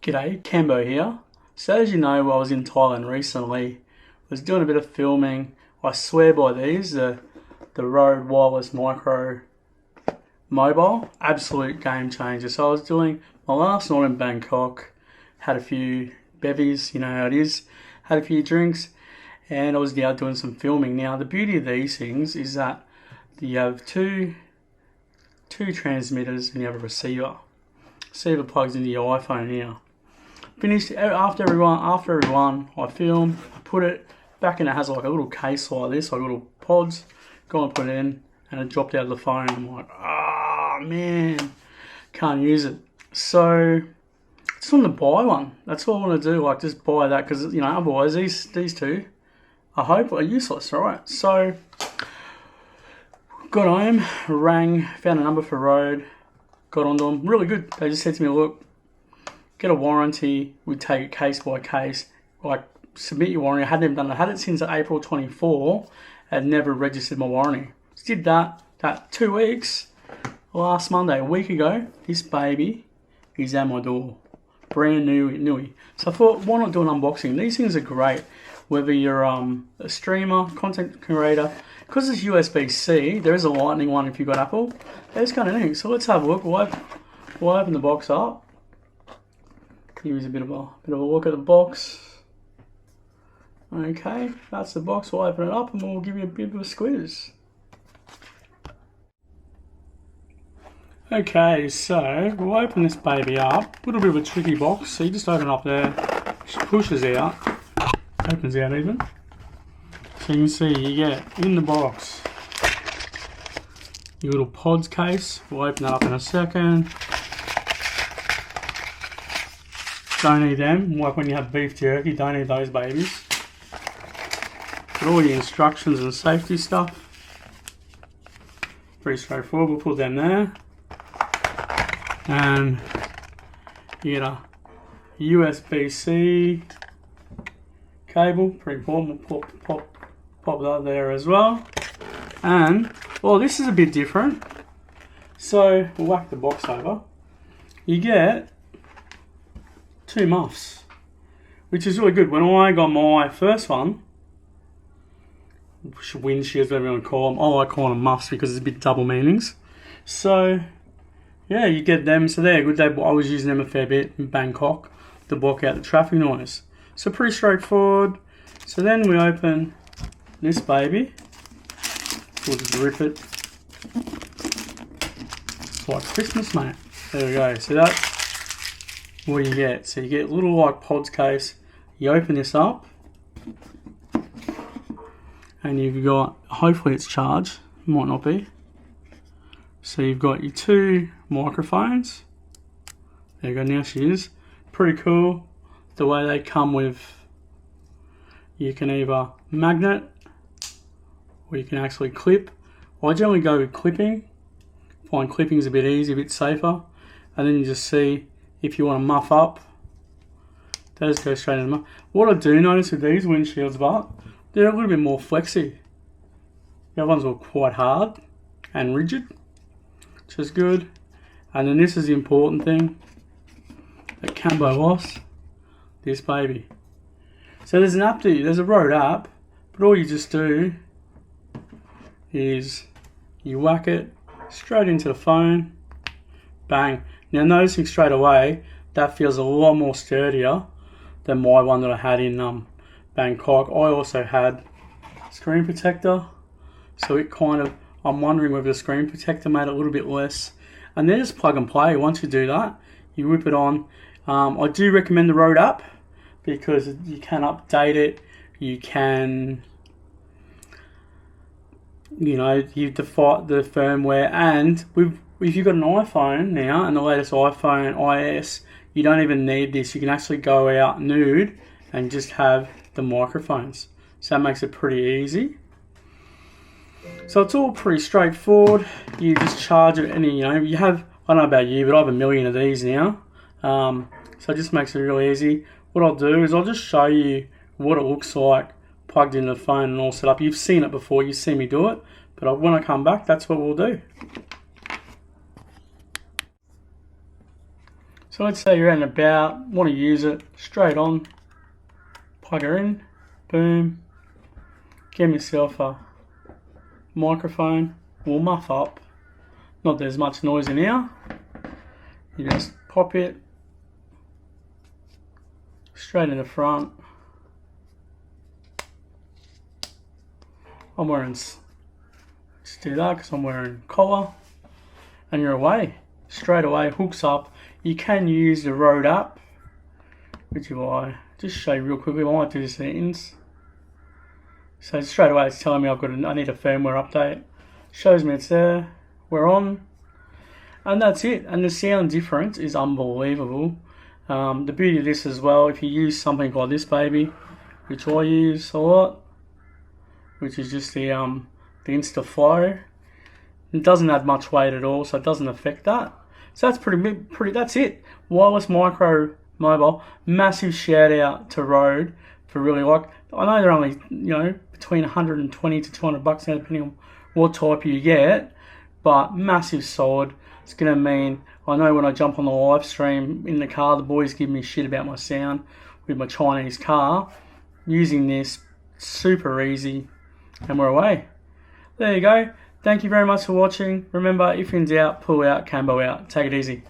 G'day, Cambo here. So as you know, I was in Thailand recently, was doing a bit of filming. I swear by these, the Rode Wireless Micro Mobile, absolute game changer. So I was doing my last night in Bangkok, had a few bevies, you know how it is, had a few drinks, and I was out doing some filming. Now the beauty of these things is that you have two transmitters and you have a receiver. Receiver plugs into your iPhone here. Finished after every one, I film, I put it back and it has like a little case like this, like little pods. Go and put it in, and it dropped out of the phone. I'm like, man, can't use it. So just want to buy one. That's all I want to do. Like just buy that because otherwise these two, I hope, are useless. All right. So got home, rang, found a number for Rode, got onto them. Really good. They just said to me, look, get a warranty. We take it case by case. Like submit your warranty. I hadn't even done it. I had it since April 24. Had never registered my warranty. Just did that 2 weeks. Last Monday, a week ago, this baby is at my door. Brand new. So I thought, why not do an unboxing? These things are great. Whether you're a streamer, content creator, because it's USB-C, there is a lightning one if you've got Apple. It's kind of neat. So let's have a look. We'll open the box up. Here's a bit of a look at the box. Okay, that's the box. We'll open it up and we'll give you a bit of a squeeze. Okay, so we'll open this baby up. A little bit of a tricky box. So you just open up there, pushes out, opens out even. So you can see you get in the box your little pods case. We'll open that up in a second. Don't need them. Like when you have beef jerky, don't need those babies. Got all the instructions and safety stuff. Pretty straightforward. We'll put them there. And you get a USB-C cable. Pretty important. We'll pop that there as well. And, well, this is a bit different. So, we'll whack the box over. You get 2 muffs, which is really good. When I got my first one, windshields, whatever you want to call them, I like calling them muffs because it's a bit double meanings. So, yeah, you get them. So they're good. I was using them a fair bit in Bangkok to block out the traffic noise. So pretty straightforward. So then we open this baby. We'll just rip it. It's like Christmas, mate. There we go. So that's what you get. So you get a little like pods case. You open this up. And you've got, hopefully it's charged. Might not be. So you've got your 2 microphones. There you go, now she is. Pretty cool. The way they come with, you can either magnet or you can actually clip. I generally go with clipping. Find clipping is a bit easier, a bit safer. And then you just see if you want to muff up. They just go straight in the muff. What I do notice with these windshields, but they're a little bit more flexy. The other ones were quite hard and rigid, which is good. And then this is the important thing that Cambo lost, this baby. So there's an app, there's a Rode app, but all you just do is you whack it straight into the phone, bang. Now noticing straight away, that feels a lot more sturdier than my one that I had in Bangkok. I also had screen protector, so it kind of, I'm wondering whether the screen protector made it a little bit less. And then just plug and play. Once you do that, you whip it on. I do recommend the Rode app because you can update it. You can, you define the firmware. And if you've got an iPhone now and the latest iPhone iOS, you don't even need this. You can actually go out nude and just have the microphones. So that makes it pretty easy. So it's all pretty straightforward. You just charge it and you have, I don't know about you, but I have a million of these now. So it just makes it really easy. What I'll do is I'll just show you what it looks like plugged into the phone and all set up. You've seen it before, you've seen me do it, but when I come back, that's what we'll do. So let's say you're out and about, want to use it, straight on, plug her in, boom, get yourself a microphone, will muff up, not there's much noise in here, you just pop it straight in the front. I'm wearing, let's do that because I'm wearing collar, and you're away. Straight away, hooks up. You can use the Rode app, which I just show you real quickly. I might do the settings. So straight away it's telling me I need a firmware update. Shows me it's there. We're on. And that's it. And the sound difference is unbelievable. The beauty of this as well, if you use something like this baby, which I use a lot, which is just the InstaFlow. It doesn't add much weight at all, so it doesn't affect that. So that's pretty. That's it. Wireless micro mobile. Massive shout out to Rode for really I know they're only between 120 to 200 bucks now, depending on what type you get, but massive solid. It's gonna mean I know when I jump on the live stream in the car, the boys give me shit about my sound with my Chinese car. Using this, super easy, and we're away. There you go. Thank you very much for watching. Remember, if in doubt, pull out, Cambo out. Take it easy.